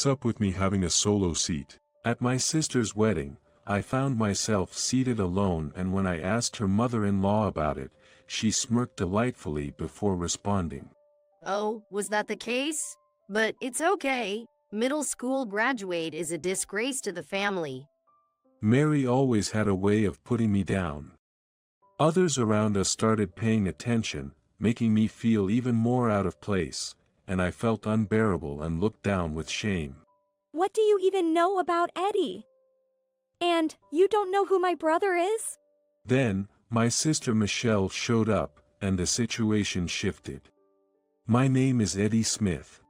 up with me having a solo seat? At my sister's wedding, I found myself seated alone, and when I asked her mother-in-law about it, she smirked delightfully before responding. Oh, was that the case? But it's okay. Middle school graduate is a disgrace to the family. Mary always had a way of putting me down. Others around us started paying attention, making me feel even more out of place, and I felt unbearable and looked down with shame. What do you even know about Eddie? And you don't know who my brother is? Then, my sister Michelle showed up, and the situation shifted. My name is Eddie Smith.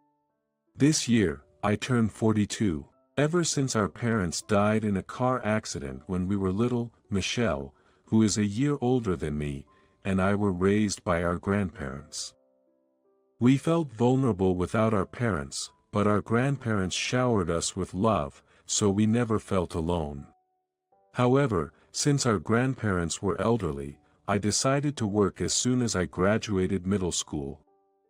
This year, I turned 42. Ever since our parents died in a car accident when we were little, Michelle, who is a year older than me, and I were raised by our grandparents. We felt vulnerable without our parents, but our grandparents showered us with love, so we never felt alone. However, since our grandparents were elderly, I decided to work as soon as I graduated middle school.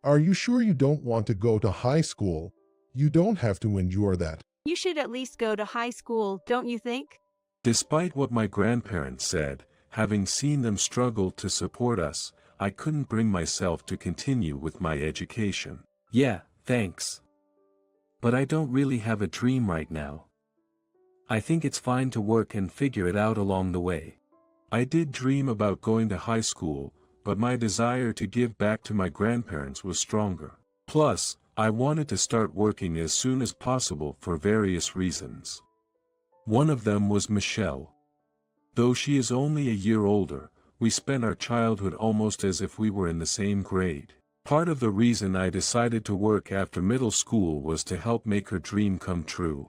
Are you sure you don't want to go to high school? You don't have to endure that. You should at least go to high school, don't you think? Despite what my grandparents said, having seen them struggle to support us, I couldn't bring myself to continue with my education. Yeah, thanks. But I don't really have a dream right now. I think it's fine to work and figure it out along the way. I did dream about going to high school, but my desire to give back to my grandparents was stronger. Plus, I wanted to start working as soon as possible for various reasons. One of them was Michelle. Though she is only a year older, we spent our childhood almost as if we were in the same grade. Part of the reason I decided to work after middle school was to help make her dream come true.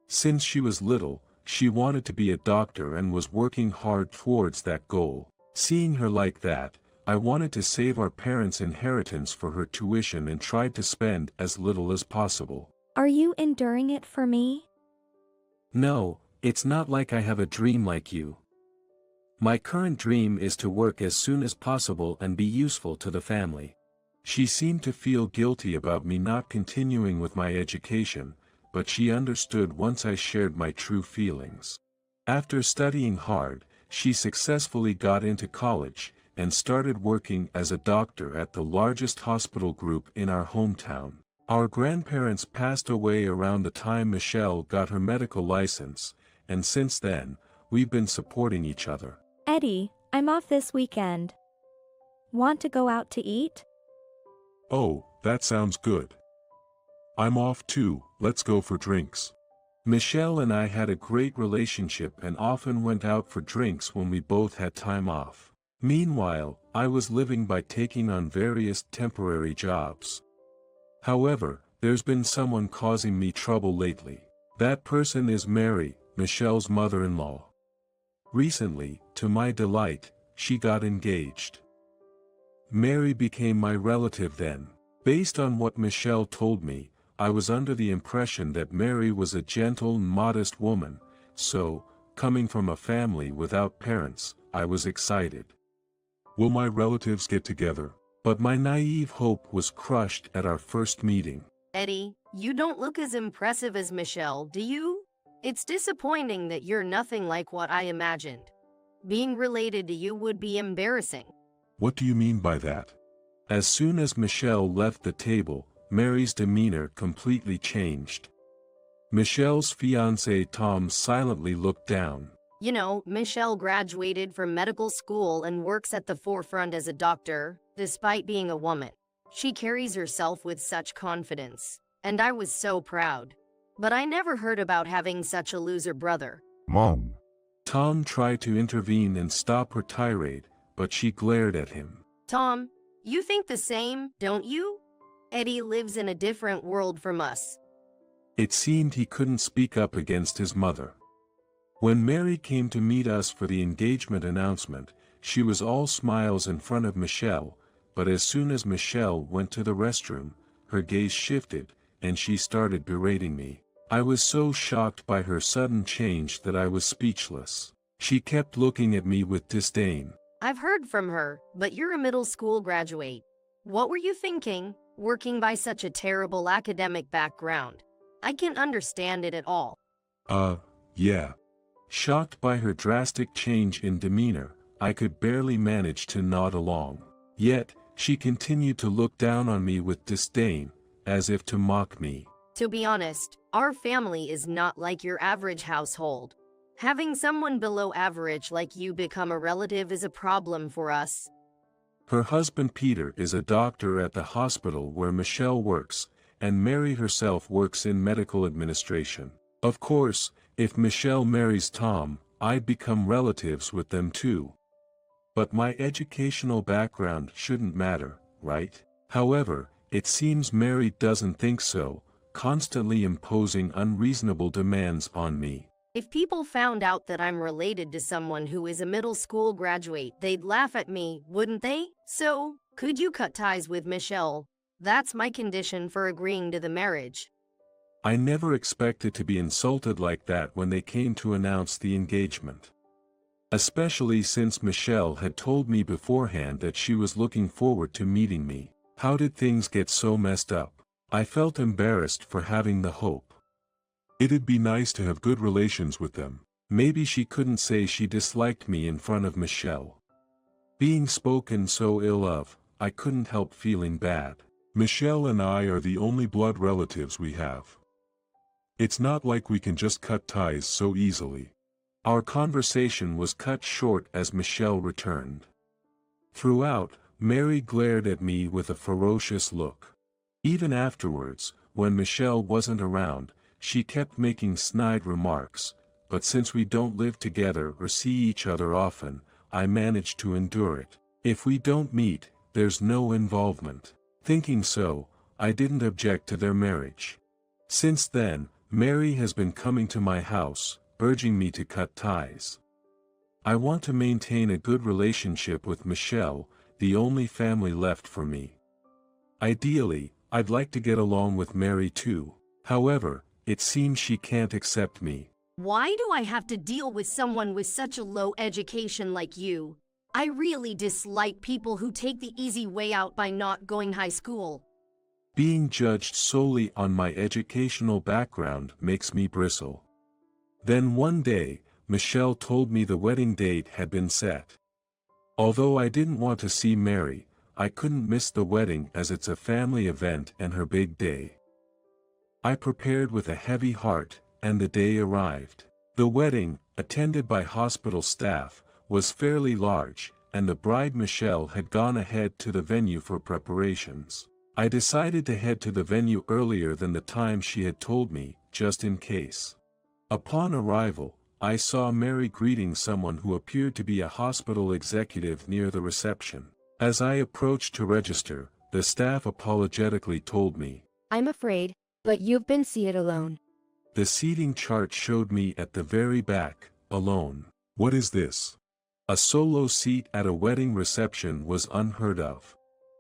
Since she was little, she wanted to be a doctor and was working hard towards that goal. Seeing her like that, I wanted to save our parents' inheritance for her tuition and tried to spend as little as possible. Are you enduring it for me? No, it's not like I have a dream like you. My current dream is to work as soon as possible and be useful to the family. She seemed to feel guilty about me not continuing with my education, but she understood once I shared my true feelings. After studying hard, she successfully got into college, and started working as a doctor at the largest hospital group in our hometown. Our grandparents passed away around the time Michelle got her medical license, and since then, we've been supporting each other. Eddie, I'm off this weekend. Want to go out to eat? Oh, that sounds good. I'm off too, let's go for drinks. Michelle and I had a great relationship and often went out for drinks when we both had time off. Meanwhile, I was living by taking on various temporary jobs. However, there's been someone causing me trouble lately. That person is Mary, Michelle's mother-in-law. Recently, to my delight, she got engaged. Mary became my relative then. Based on what Michelle told me, I was under the impression that Mary was a gentle and modest woman, so, coming from a family without parents, I was excited. Will my relatives get together? But my naive hope was crushed at our first meeting. Eddie, you don't look as impressive as Michelle, do you? It's disappointing that you're nothing like what I imagined. Being related to you would be embarrassing. What do you mean by that? As soon as Michelle left the table, Mary's demeanor completely changed. Michelle's fiancé Tom silently looked down. You know, Michelle graduated from medical school and works at the forefront as a doctor, despite being a woman. She carries herself with such confidence, and I was so proud. But I never heard about having such a loser brother. Mom. Tom tried to intervene and stop her tirade, but she glared at him. Tom, you think the same, don't you? Eddie lives in a different world from us. It seemed he couldn't speak up against his mother. When Mary came to meet us for the engagement announcement, she was all smiles in front of Michelle, but as soon as Michelle went to the restroom, her gaze shifted, and she started berating me. I was so shocked by her sudden change that I was speechless. She kept looking at me with disdain. I've heard from her, but you're a middle school graduate. What were you thinking, working by such a terrible academic background? I can't understand it at all. Yeah. Shocked by her drastic change in demeanor, I could barely manage to nod along. Yet, she continued to look down on me with disdain, as if to mock me. To be honest, our family is not like your average household. Having someone below average like you become a relative is a problem for us. Her husband Peter is a doctor at the hospital where Michelle works, and Mary herself works in medical administration. Of course, if Michelle marries Tom, I'd become relatives with them too. But my educational background shouldn't matter, right? However, it seems Mary doesn't think so, constantly imposing unreasonable demands on me. If people found out that I'm related to someone who is a middle school graduate, they'd laugh at me, wouldn't they? So, could you cut ties with Michelle? That's my condition for agreeing to the marriage. I never expected to be insulted like that when they came to announce the engagement. Especially since Michelle had told me beforehand that she was looking forward to meeting me. How did things get so messed up? I felt embarrassed for having the hope. It'd be nice to have good relations with them. Maybe she couldn't say she disliked me in front of Michelle. Being spoken so ill of, I couldn't help feeling bad. Michelle and I are the only blood relatives we have. It's not like we can just cut ties so easily. Our conversation was cut short as Michelle returned. Throughout, Mary glared at me with a ferocious look. Even afterwards, when Michelle wasn't around, she kept making snide remarks, but since we don't live together or see each other often, I managed to endure it. If we don't meet, there's no involvement. Thinking so, I didn't object to their marriage. Since then, Mary has been coming to my house, urging me to cut ties. I want to maintain a good relationship with Michelle, the only family left for me. Ideally, I'd like to get along with Mary too. However, it seems she can't accept me. Why do I have to deal with someone with such a low education like you? I really dislike people who take the easy way out by not going high school. Being judged solely on my educational background makes me bristle. Then one day, Michelle told me the wedding date had been set. Although I didn't want to see Mary, I couldn't miss the wedding as it's a family event and her big day. I prepared with a heavy heart, and the day arrived. The wedding, attended by hospital staff, was fairly large, and the bride Michelle had gone ahead to the venue for preparations. I decided to head to the venue earlier than the time she had told me, just in case. Upon arrival, I saw Mary greeting someone who appeared to be a hospital executive near the reception. As I approached to register, the staff apologetically told me, "I'm afraid, but you've been seated alone." The seating chart showed me at the very back, alone. What is this? A solo seat at a wedding reception was unheard of.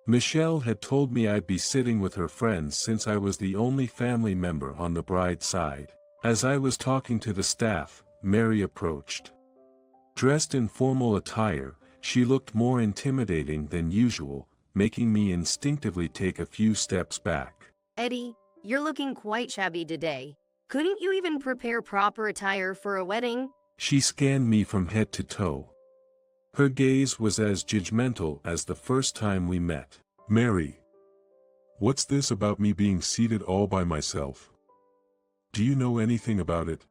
Michelle had told me I'd be sitting with her friends since I was the only family member on the bride's side. As I was talking to the staff, Mary approached. Dressed in formal attire, she looked more intimidating than usual, making me instinctively take a few steps back. Eddie, you're looking quite shabby today. Couldn't you even prepare proper attire for a wedding? She scanned me from head to toe. Her gaze was as judgmental as the first time we met. Mary, what's this about me being seated all by myself? Do you know anything about it?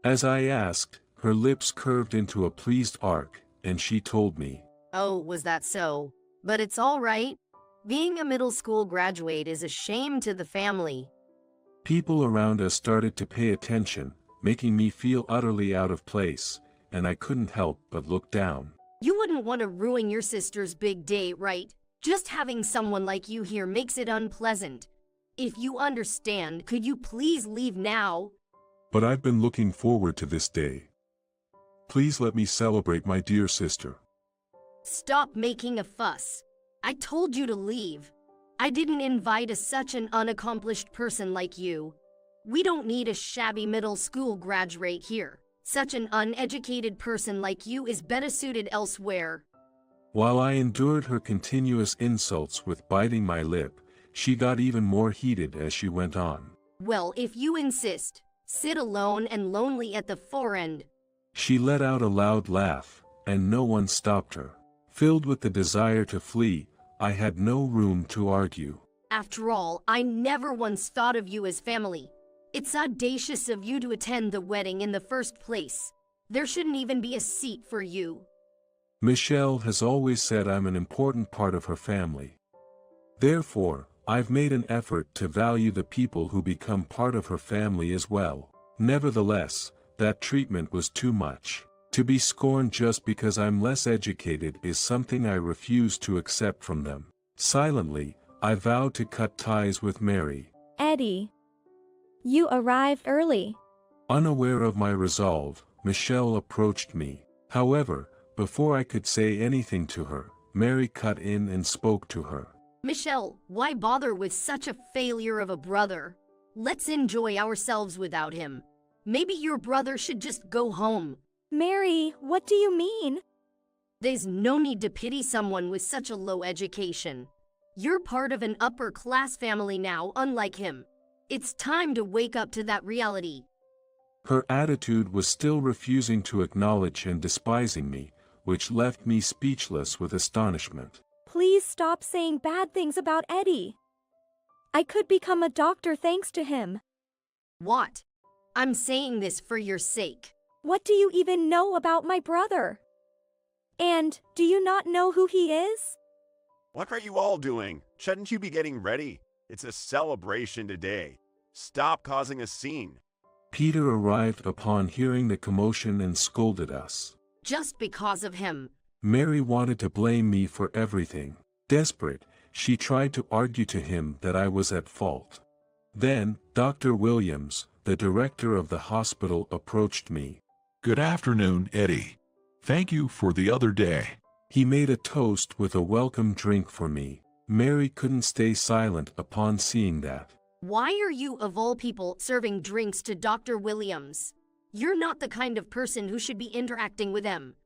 As I asked, her lips curved into a pleased arc, and she told me. Oh, was that so? But it's all right. Being a middle school graduate is a shame to the family. People around us started to pay attention, making me feel utterly out of place, and I couldn't help but look down. You wouldn't want to ruin your sister's big day, right? Just having someone like you here makes it unpleasant. If you understand, could you please leave now? But I've been looking forward to this day. Please let me celebrate my dear sister. Stop making a fuss. I told you to leave. I didn't invite such an unaccomplished person like you. We don't need a shabby middle school graduate here. Such an uneducated person like you is better suited elsewhere. While I endured her continuous insults with biting my lip, she got even more heated as she went on. Well, if you insist, sit alone and lonely at the far end. She let out a loud laugh, and no one stopped her. Filled with the desire to flee, I had no room to argue. After all, I never once thought of you as family. It's audacious of you to attend the wedding in the first place. There shouldn't even be a seat for you. Michelle has always said I'm an important part of her family. Therefore, I've made an effort to value the people who become part of her family as well. Nevertheless, that treatment was too much. To be scorned just because I'm less educated is something I refuse to accept from them. Silently, I vowed to cut ties with Mary. Eddie, you arrived early. Unaware of my resolve, Michelle approached me. However, before I could say anything to her, Mary cut in and spoke to her. Michelle, why bother with such a failure of a brother? Let's enjoy ourselves without him. Maybe your brother should just go home. Mary, what do you mean? There's no need to pity someone with such a low education. You're part of an upper-class family now, unlike him. It's time to wake up to that reality. Her attitude was still refusing to acknowledge and despising me, which left me speechless with astonishment. Please stop saying bad things about Eddie. I could become a doctor thanks to him. What? I'm saying this for your sake. What do you even know about my brother? And do you not know who he is? What are you all doing? Shouldn't you be getting ready? It's a celebration today. Stop causing a scene. Peter arrived upon hearing the commotion and scolded us. Just because of him. Mary wanted to blame me for everything. Desperate, she tried to argue to him that I was at fault. Then, Dr. Williams, the director of the hospital, approached me. Good afternoon, Eddie. Thank you for the other day. He made a toast with a welcome drink for me. Mary couldn't stay silent upon seeing that. Why are you, of all people, serving drinks to Dr. Williams? You're not the kind of person who should be interacting with him.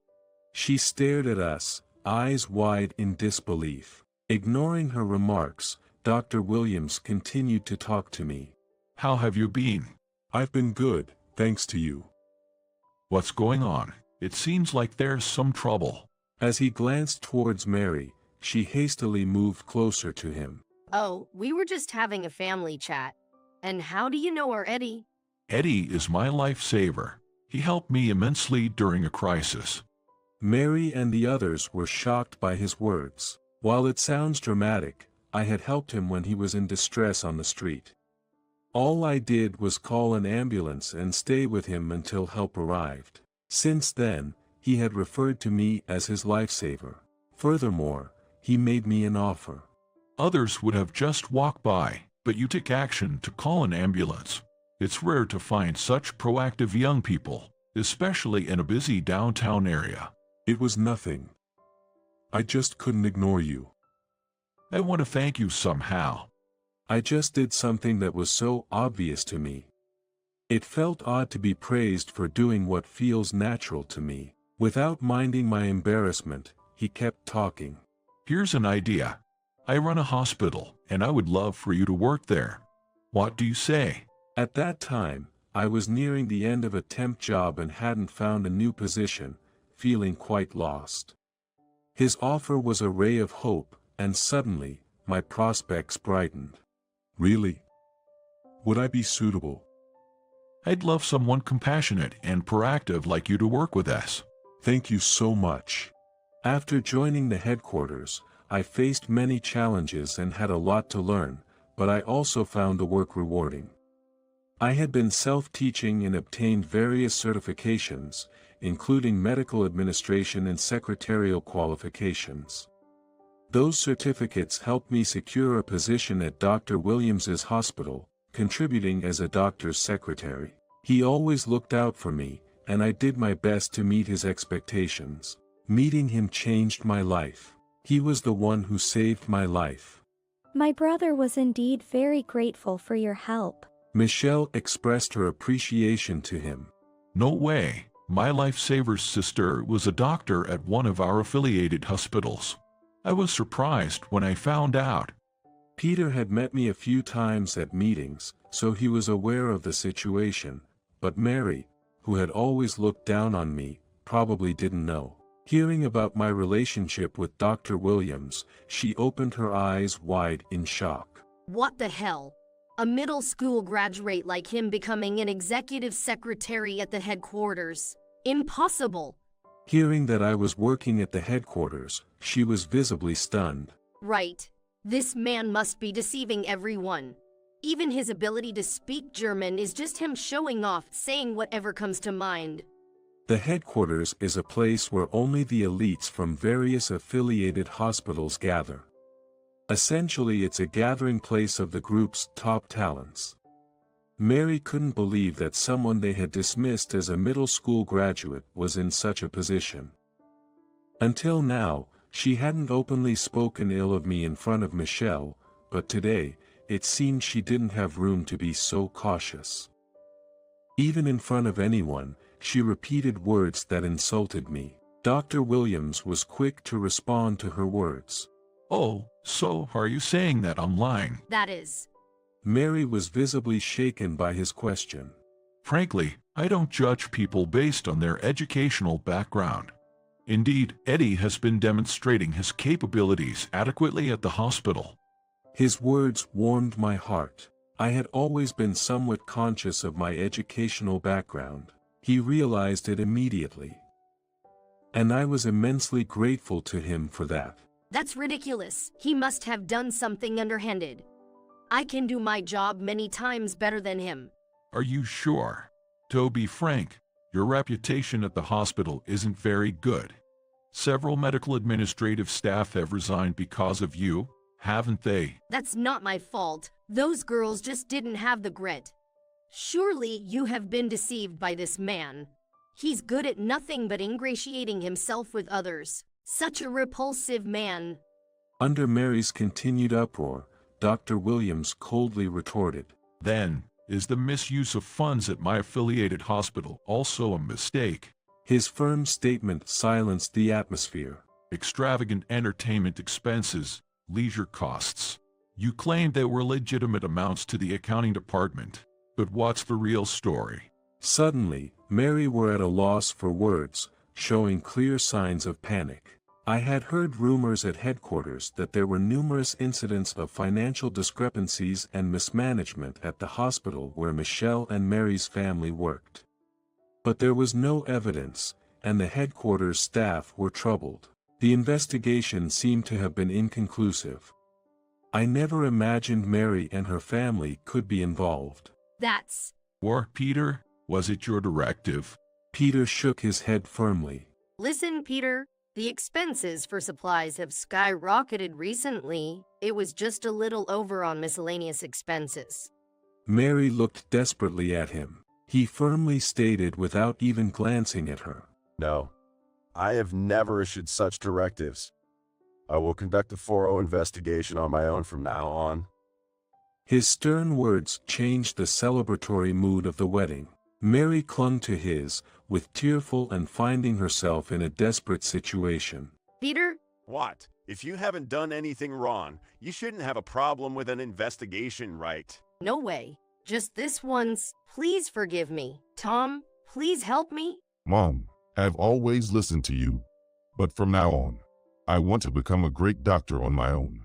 She stared at us, eyes wide in disbelief. Ignoring her remarks, Dr. Williams continued to talk to me. How have you been? I've been good, thanks to you. What's going on? It seems like there's some trouble. As he glanced towards Mary, she hastily moved closer to him. Oh, we were just having a family chat. And how do you know our Eddie? Eddie is my lifesaver. He helped me immensely during a crisis. Mary and the others were shocked by his words. While it sounds dramatic, I had helped him when he was in distress on the street. All I did was call an ambulance and stay with him until help arrived. Since then, he had referred to me as his lifesaver. Furthermore, he made me an offer. Others would have just walked by, but you took action to call an ambulance. It's rare to find such proactive young people, especially in a busy downtown area. It was nothing. I just couldn't ignore you. I want to thank you somehow. I just did something that was so obvious to me. It felt odd to be praised for doing what feels natural to me. Without minding my embarrassment, he kept talking. Here's an idea. I run a hospital, and I would love for you to work there. What do you say? At that time, I was nearing the end of a temp job and hadn't found a new position, feeling quite lost. His offer was a ray of hope, and suddenly, my prospects brightened. Really? Would I be suitable? I'd love someone compassionate and proactive like you to work with us. Thank you so much. After joining the headquarters, I faced many challenges and had a lot to learn, but I also found the work rewarding. I had been self-teaching and obtained various certifications, including medical administration and secretarial qualifications. Those certificates helped me secure a position at Dr. Williams's hospital, contributing as a doctor's secretary. He always looked out for me, and I did my best to meet his expectations. Meeting him changed my life. He was the one who saved my life. My brother was indeed very grateful for your help. Michelle expressed her appreciation to him. No way. My lifesaver's sister was a doctor at one of our affiliated hospitals. I was surprised when I found out. Peter had met me a few times at meetings, so he was aware of the situation, but Mary, who had always looked down on me, probably didn't know. Hearing about my relationship with Dr. Williams, she opened her eyes wide in shock. What the hell? A middle school graduate like him becoming an executive secretary at the headquarters? Impossible. Hearing that I was working at the headquarters, she was visibly stunned. Right. This man must be deceiving everyone. Even his ability to speak German is just him showing off, saying whatever comes to mind. The headquarters is a place where only the elites from various affiliated hospitals gather. Essentially, it's a gathering place of the group's top talents. Mary couldn't believe that someone they had dismissed as a middle school graduate was in such a position. Until now, she hadn't openly spoken ill of me in front of Michelle, but today, it seemed she didn't have room to be so cautious. Even in front of anyone, she repeated words that insulted me. Dr. Williams was quick to respond to her words. Oh, so are you saying that I'm lying? That is. Mary was visibly shaken by his question. Frankly, I don't judge people based on their educational background. Indeed, Eddie has been demonstrating his capabilities adequately at the hospital. His words warmed my heart. I had always been somewhat conscious of my educational background. He realized it immediately. And I was immensely grateful to him for that. That's ridiculous. He must have done something underhanded. I can do my job many times better than him. Are you sure? To be frank, your reputation at the hospital isn't very good. Several medical administrative staff have resigned because of you, haven't they? That's not my fault. Those girls just didn't have the grit. Surely you have been deceived by this man. He's good at nothing but ingratiating himself with others. Such a repulsive man. Under Mary's continued uproar, Dr. Williams coldly retorted. Then, is the misuse of funds at my affiliated hospital also a mistake? His firm statement silenced the atmosphere. Extravagant entertainment expenses, leisure costs. You claimed they were legitimate amounts to the accounting department, but what's the real story? Suddenly, Mary were at a loss for words, showing clear signs of panic. I had heard rumors at headquarters that there were numerous incidents of financial discrepancies and mismanagement at the hospital where Michelle and Mary's family worked. But there was no evidence, and the headquarters staff were troubled. The investigation seemed to have been inconclusive. I never imagined Mary and her family could be involved. That's... Or, Peter, was it your directive? Peter shook his head firmly. Listen, Peter. The expenses for supplies have skyrocketed recently. It was just a little over on miscellaneous expenses. Mary looked desperately at him. He firmly stated without even glancing at her. No, I have never issued such directives. I will conduct a thorough investigation on my own from now on. His stern words changed the celebratory mood of the wedding. Mary clung to his, with tearful and finding herself in a desperate situation. Peter? What? If you haven't done anything wrong, you shouldn't have a problem with an investigation, right? No way. Just this once. Please forgive me. Tom, please help me. Mom, I've always listened to you. But from now on, I want to become a great doctor on my own.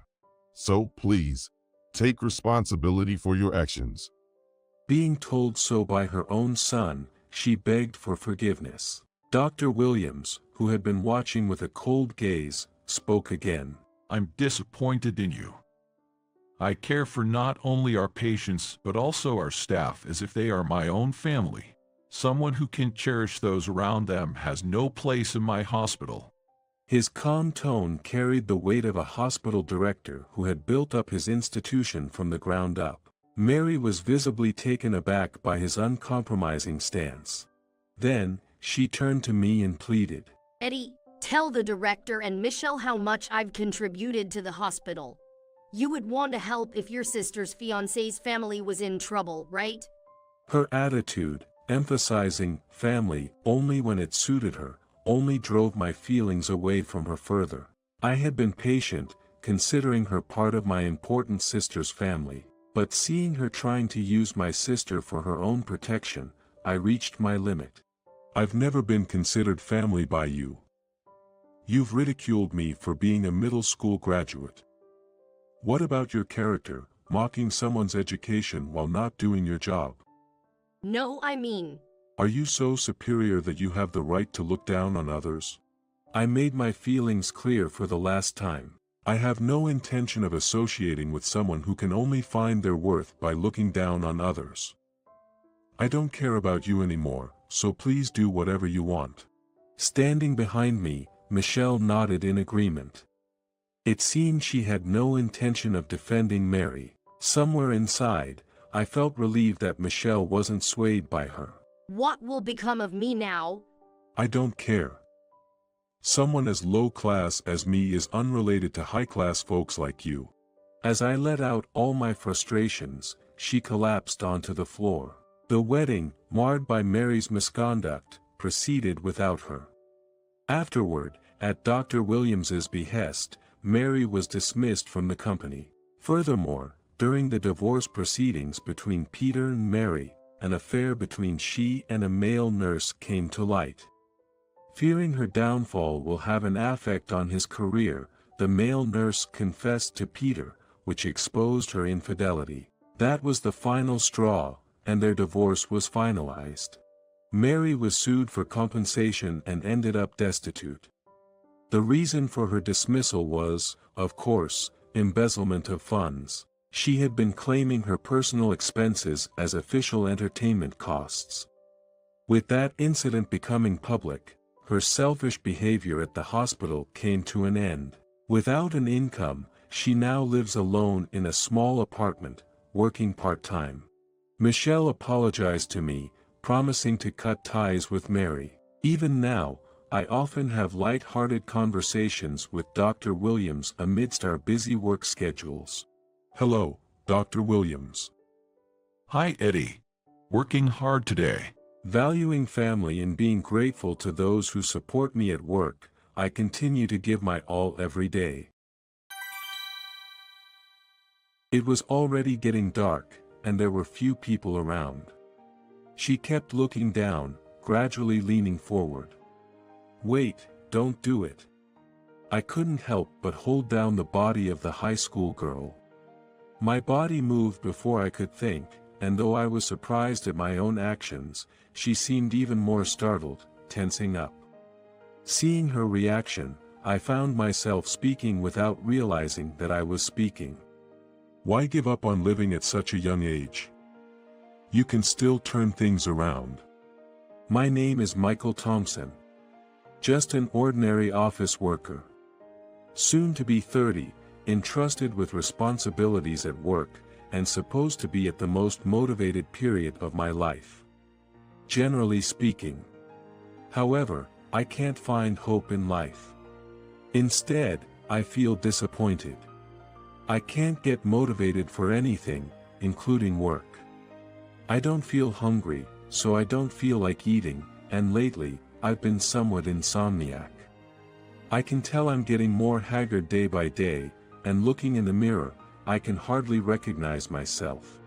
So please, take responsibility for your actions. Being told so by her own son, she begged for forgiveness. Dr. Williams, who had been watching with a cold gaze, spoke again. I'm disappointed in you. I care for not only our patients but also our staff as if they are my own family. Someone who can cherish those around them has no place in my hospital. His calm tone carried the weight of a hospital director who had built up his institution from the ground up. Mary was visibly taken aback by his uncompromising stance. Then, she turned to me and pleaded. Eddie, tell the director and Michelle how much I've contributed to the hospital. You would want to help if your sister's fiancé's family was in trouble, right? Her attitude, emphasizing family only when it suited her, only drove my feelings away from her further. I had been patient, considering her part of my important sister's family, but seeing her trying to use my sister for her own protection, I reached my limit. I've never been considered family by you. You've ridiculed me for being a middle school graduate. What about your character, mocking someone's education while not doing your job? No, I mean, Are you so superior that you have the right to look down on others? I made my feelings clear for the last time. I have no intention of associating with someone who can only find their worth by looking down on others. I don't care about you anymore, so please do whatever you want. Standing behind me, Michelle nodded in agreement. It seemed she had no intention of defending Mary. Somewhere inside, I felt relieved that Michelle wasn't swayed by her. what will become of me now? I don't care. Someone as low class as me is unrelated to high class folks like you. As I let out all my frustrations, she collapsed onto the floor. The wedding, marred by Mary's misconduct, proceeded without her. Afterward, at Dr. Williams's behest, Mary was dismissed from the company. Furthermore, during the divorce proceedings between Peter and Mary, an affair between she and a male nurse came to light. Fearing her downfall will have an effect on his career, the male nurse confessed to Peter, which exposed her infidelity. That was the final straw, and their divorce was finalized. Mary was sued for compensation and ended up destitute. The reason for her dismissal was, of course, embezzlement of funds. She had been claiming her personal expenses as official entertainment costs. With that incident becoming public, her selfish behavior at the hospital came to an end. Without an income, she now lives alone in a small apartment, working part-time. Michelle apologized to me, promising to cut ties with Mary. Even now, I often have light-hearted conversations with Dr. Williams amidst our busy work schedules. Hello, Dr. Williams. Hi, Eddie. Working hard today. Valuing family and being grateful to those who support me at work, I continue to give my all every day. It was already getting dark, and there were few people around. She kept looking down, gradually leaning forward. Wait, don't do it. I couldn't help but hold down the body of the high school girl. My body moved before I could think, and though I was surprised at my own actions, she seemed even more startled, tensing up. Seeing her reaction, I found myself speaking without realizing that I was speaking. Why give up on living at such a young age? You can still turn things around. My name is Michael Thompson. Just an ordinary office worker. Soon to be 30, entrusted with responsibilities at work, and supposed to be at the most motivated period of my life. Generally speaking. However, I can't find hope in life. Instead, I feel disappointed. I can't get motivated for anything, including work. I don't feel hungry, so I don't feel like eating, and lately, I've been somewhat insomniac. I can tell I'm getting more haggard day by day, and looking in the mirror, I can hardly recognize myself.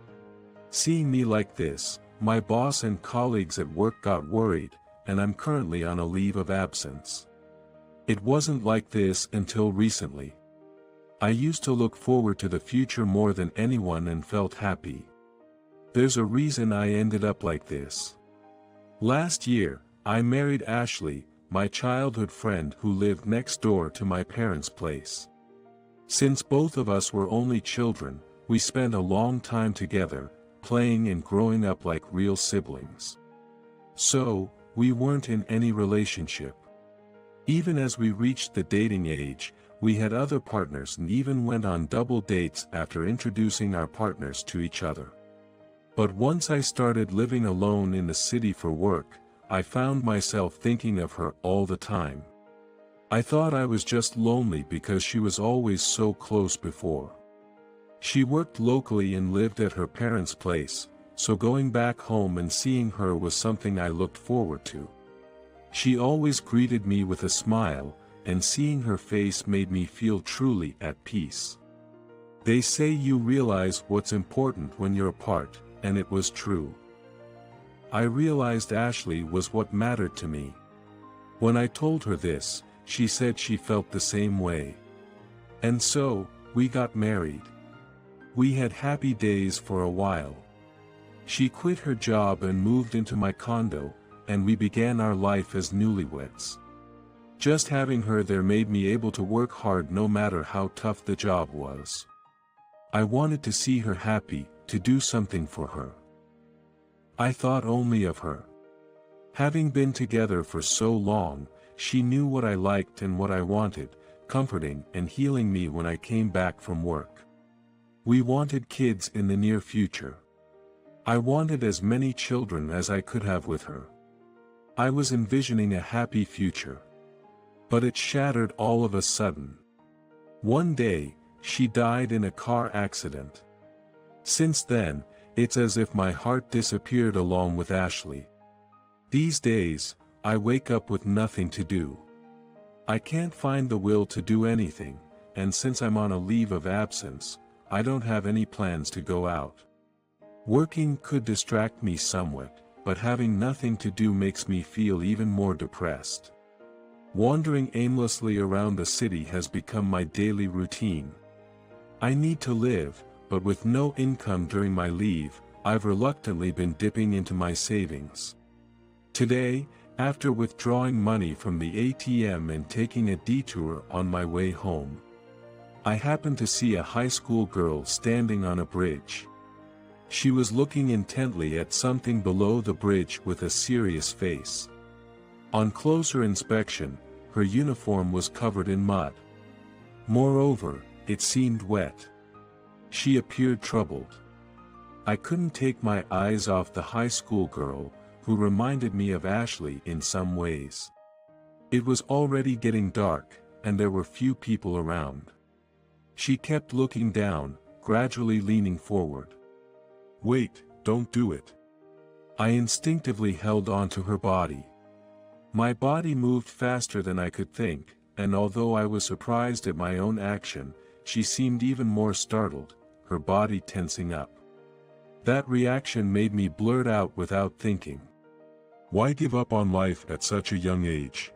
Seeing me like this, my boss and colleagues at work got worried, and I'm currently on a leave of absence. It wasn't like this until recently. I used to look forward to the future more than anyone and felt happy. There's a reason I ended up like this. Last year, I married Ashley, my childhood friend who lived next door to my parents' place. Since both of us were only children, we spent a long time together, playing and growing up like real siblings. So, we weren't in any relationship. Even as we reached the dating age, we had other partners and even went on double dates after introducing our partners to each other. But once I started living alone in the city for work, I found myself thinking of her all the time. I thought I was just lonely because she was always so close before. She worked locally and lived at her parents' place, so going back home and seeing her was something I looked forward to. She always greeted me with a smile, and seeing her face made me feel truly at peace. They say you realize what's important when you're apart, and it was true. I realized Ashley was what mattered to me. When I told her this, she said she felt the same way. And so, we got married. We had happy days for a while. She quit her job and moved into my condo, and we began our life as newlyweds. Just having her there made me able to work hard no matter how tough the job was. I wanted to see her happy, to do something for her. I thought only of her. Having been together for so long, she knew what I liked and what I wanted, comforting and healing me when I came back from work. We wanted kids in the near future. I wanted as many children as I could have with her. I was envisioning a happy future. But it shattered all of a sudden. One day, she died in a car accident. Since then, it's as if my heart disappeared along with Ashley. These days, I wake up with nothing to do. I can't find the will to do anything, and since I'm on a leave of absence, I don't have any plans to go out. Working could distract me somewhat, but having nothing to do makes me feel even more depressed. Wandering aimlessly around the city has become my daily routine. I need to live, but with no income during my leave, I've reluctantly been dipping into my savings. Today, after withdrawing money from the ATM and taking a detour on my way home, I happened to see a high school girl standing on a bridge. She was looking intently at something below the bridge with a serious face. On closer inspection, her uniform was covered in mud. Moreover, it seemed wet. She appeared troubled. I couldn't take my eyes off the high school girl, who reminded me of Ashley in some ways. It was already getting dark, and there were few people around. She kept looking down, gradually leaning forward. "Wait, don't do it." I instinctively held onto her body. My body moved faster than I could think, and although I was surprised at my own action, she seemed even more startled, her body tensing up. That reaction made me blurt out without thinking. "Why give up on life at such a young age?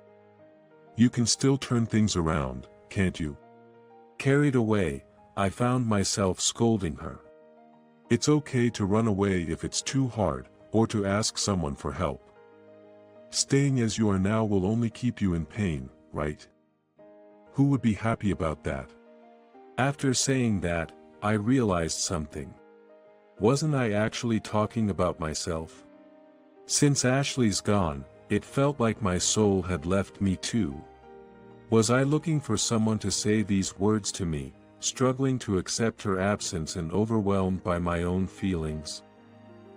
You can still turn things around, can't you?" Carried away, I found myself scolding her. "It's okay to run away if it's too hard, or to ask someone for help. Staying as you are now will only keep you in pain, right? Who would be happy about that?" After saying that, I realized something. Wasn't I actually talking about myself? Since Ashley's gone, it felt like my soul had left me too. Was I looking for someone to say these words to me, struggling to accept her absence and overwhelmed by my own feelings?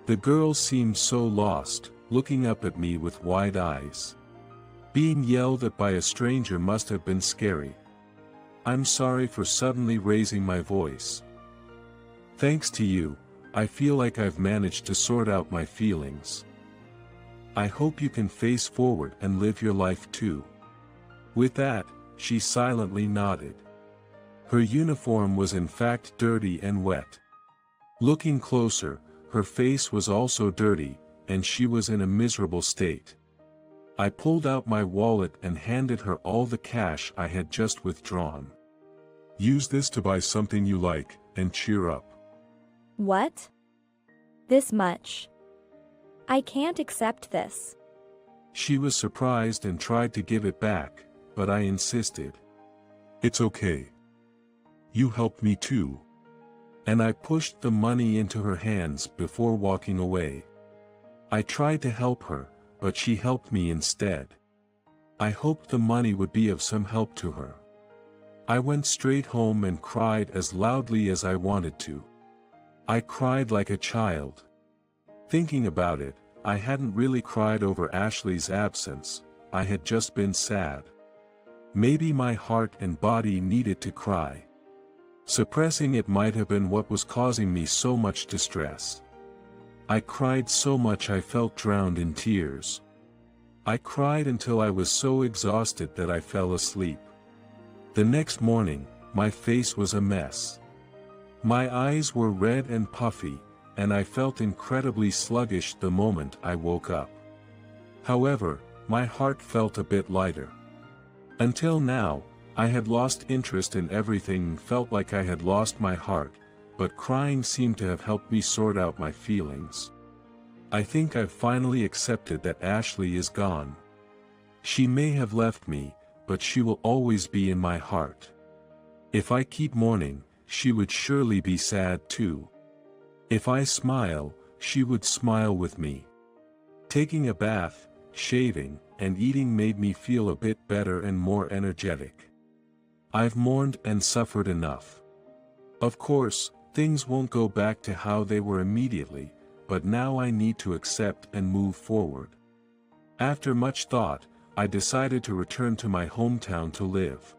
The girl seemed so lost, looking up at me with wide eyes. Being yelled at by a stranger must have been scary. I'm sorry for suddenly raising my voice. Thanks to you, I feel like I've managed to sort out my feelings. I hope you can face forward and live your life too. With that, she silently nodded. Her uniform was in fact dirty and wet. Looking closer, her face was also dirty, and she was in a miserable state. I pulled out my wallet and handed her all the cash I had just withdrawn. "Use this to buy something you like, and cheer up." What? This much? I can't accept this. She was surprised and tried to give it back, but I insisted. "It's okay. You helped me too." And I pushed the money into her hands before walking away. I tried to help her, but she helped me instead. I hoped the money would be of some help to her. I went straight home and cried as loudly as I wanted to. I cried like a child. Thinking about it, I hadn't really cried over Ashley's absence, I had just been sad. Maybe my heart and body needed to cry. Suppressing it might have been what was causing me so much distress. I cried so much I felt drowned in tears. I cried until I was so exhausted that I fell asleep. The next morning, my face was a mess. My eyes were red and puffy, and I felt incredibly sluggish the moment I woke up. However, my heart felt a bit lighter. Until now, I had lost interest in everything and felt like I had lost my heart, but crying seemed to have helped me sort out my feelings. I think I've finally accepted that Ashley is gone. She may have left me, but she will always be in my heart. If I keep mourning, she would surely be sad too. If I smile, she would smile with me. Taking a bath, shaving, and eating made me feel a bit better and more energetic. I've mourned and suffered enough. Of course, things won't go back to how they were immediately, but now I need to accept and move forward. After much thought, I decided to return to my hometown to live.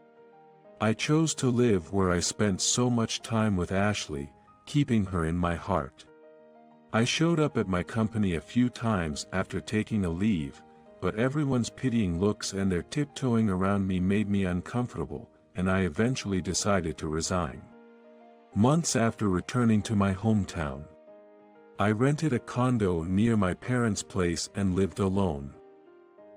I chose to live where I spent so much time with Ashley, keeping her in my heart. I showed up at my company a few times after taking a leave, but everyone's pitying looks and their tiptoeing around me made me uncomfortable, and I eventually decided to resign. Months after returning to my hometown, I rented a condo near my parents' place and lived alone.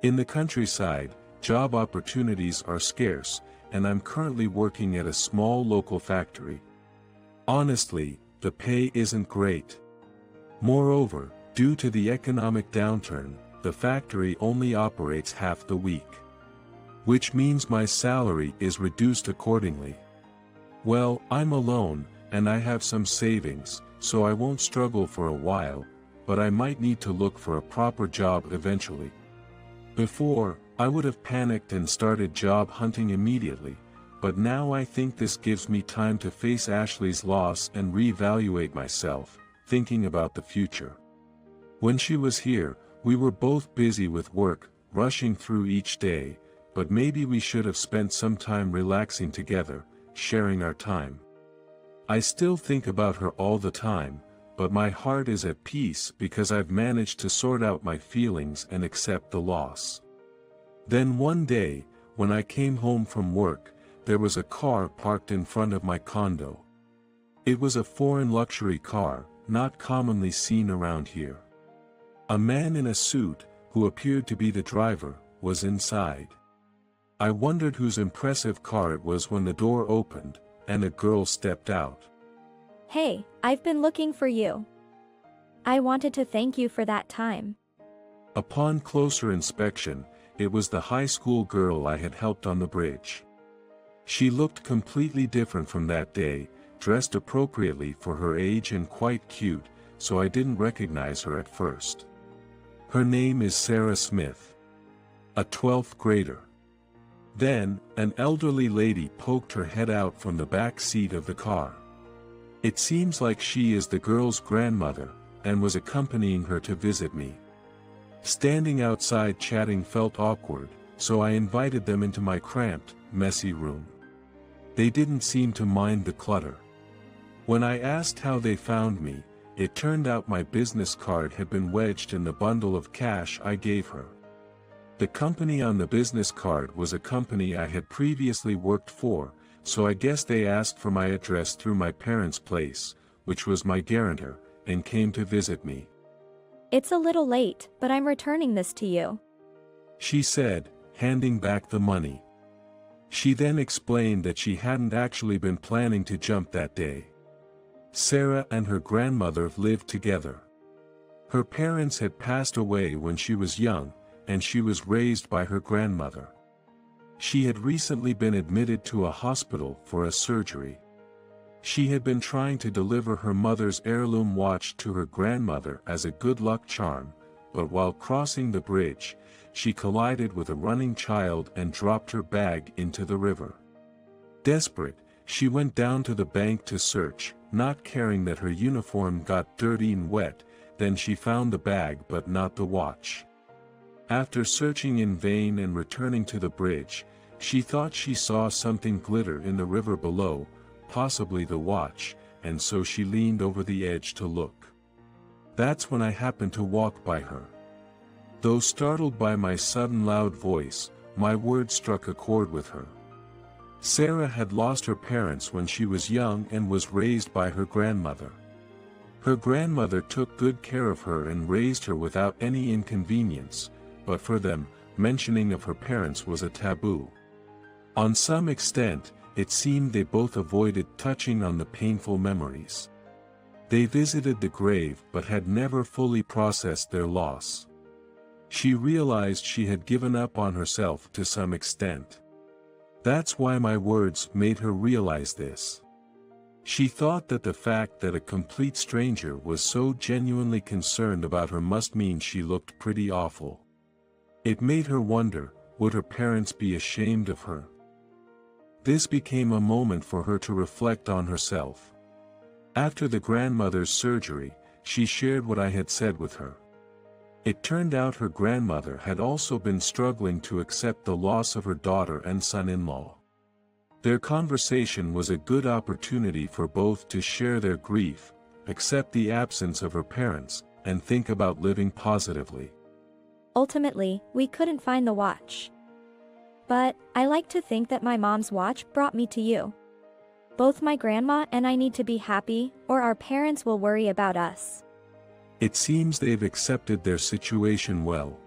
In the countryside, job opportunities are scarce, and I'm currently working at a small local factory. Honestly, the pay isn't great. Moreover, due to the economic downturn, the factory only operates half the week. Which means my salary is reduced accordingly. Well, I'm alone, and I have some savings, so I won't struggle for a while, but I might need to look for a proper job eventually. Before, I would have panicked and started job hunting immediately, but now I think this gives me time to face Ashley's loss and reevaluate myself, thinking about the future. When she was here, we were both busy with work, rushing through each day, but maybe we should have spent some time relaxing together, sharing our time. I still think about her all the time, but my heart is at peace because I've managed to sort out my feelings and accept the loss. Then one day, when I came home from work, there was a car parked in front of my condo. It was a foreign luxury car, not commonly seen around here. A man in a suit, who appeared to be the driver, was inside. I wondered whose impressive car it was when the door opened, and a girl stepped out. Hey, I've been looking for you. I wanted to thank you for that time. Upon closer inspection, it was the high school girl I had helped on the bridge. She looked completely different from that day, dressed appropriately for her age and quite cute, so I didn't recognize her at first. Her name is Sarah Smith. A 12th grader. Then, an elderly lady poked her head out from the back seat of the car. It seems like she is the girl's grandmother, and was accompanying her to visit me. Standing outside chatting felt awkward, so I invited them into my cramped, messy room. They didn't seem to mind the clutter. When I asked how they found me, it turned out my business card had been wedged in the bundle of cash I gave her. The company on the business card was a company I had previously worked for, so I guess they asked for my address through my parents' place, which was my guarantor, and came to visit me. It's a little late, but I'm returning this to you. She said, handing back the money. She then explained that she hadn't actually been planning to jump that day. Sarah and her grandmother lived together. Her parents had passed away when she was young, and she was raised by her grandmother. She had recently been admitted to a hospital for a surgery. She had been trying to deliver her mother's heirloom watch to her grandmother as a good luck charm, but while crossing the bridge, she collided with a running child and dropped her bag into the river. Desperate, she went down to the bank to search, not caring that her uniform got dirty and wet. Then she found the bag but not the watch. After searching in vain and returning to the bridge, she thought she saw something glitter in the river below, possibly the watch, and so she leaned over the edge to look. That's when I happened to walk by her. Though startled by my sudden loud voice, my words struck a chord with her. Sarah had lost her parents when she was young and was raised by her grandmother. Her grandmother took good care of her and raised her without any inconvenience, but for them, mentioning of her parents was a taboo. On some extent, it seemed they both avoided touching on the painful memories. They visited the grave but had never fully processed their loss. She realized she had given up on herself to some extent. That's why my words made her realize this. She thought that the fact that a complete stranger was so genuinely concerned about her must mean she looked pretty awful. It made her wonder, would her parents be ashamed of her? This became a moment for her to reflect on herself. After the grandmother's surgery, she shared what I had said with her. It turned out her grandmother had also been struggling to accept the loss of her daughter and son-in-law. Their conversation was a good opportunity for both to share their grief, accept the absence of her parents, and think about living positively. Ultimately, we couldn't find the watch. But I like to think that my mom's watch brought me to you. Both my grandma and I need to be happy, or our parents will worry about us. It seems they've accepted their situation well.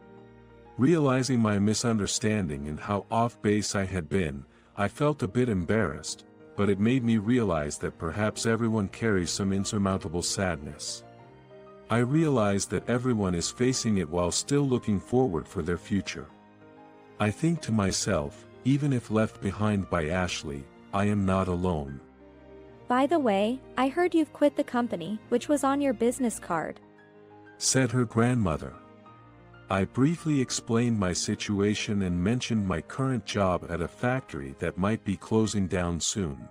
Realizing my misunderstanding and how off base I had been, I felt a bit embarrassed, but it made me realize that perhaps everyone carries some insurmountable sadness. I realized that everyone is facing it while still looking forward for their future. I think to myself, even if left behind by Ashley, I am not alone. By the way, I heard you've quit the company, which was on your business card, said her grandmother. I briefly explained my situation and mentioned my current job at a factory that might be closing down soon.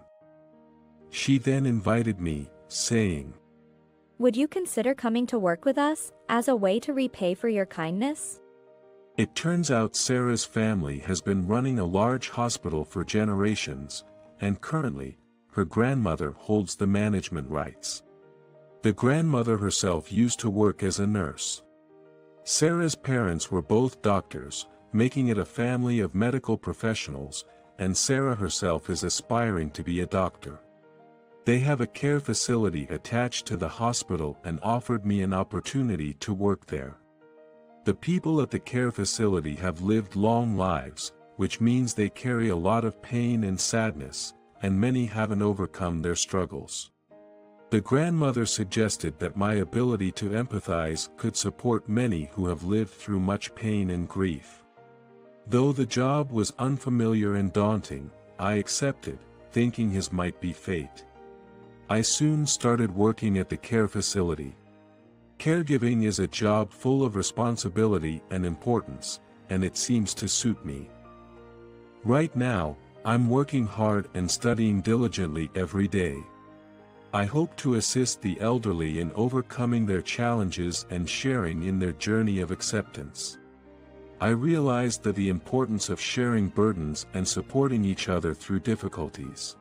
She then invited me, saying, Would you consider coming to work with us, as a way to repay for your kindness? It turns out Sarah's family has been running a large hospital for generations, and currently, her grandmother holds the management rights. The grandmother herself used to work as a nurse. Sarah's parents were both doctors, making it a family of medical professionals, and Sarah herself is aspiring to be a doctor. They have a care facility attached to the hospital and offered me an opportunity to work there. The people at the care facility have lived long lives, which means they carry a lot of pain and sadness, and many haven't overcome their struggles. The grandmother suggested that my ability to empathize could support many who have lived through much pain and grief. Though the job was unfamiliar and daunting, I accepted, thinking his might be fate. I soon started working at the care facility. Caregiving is a job full of responsibility and importance, and it seems to suit me. Right now, I'm working hard and studying diligently every day. I hope to assist the elderly in overcoming their challenges and sharing in their journey of acceptance. I realized the importance of sharing burdens and supporting each other through difficulties.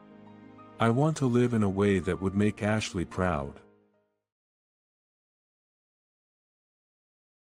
I want to live in a way that would make Ashley proud.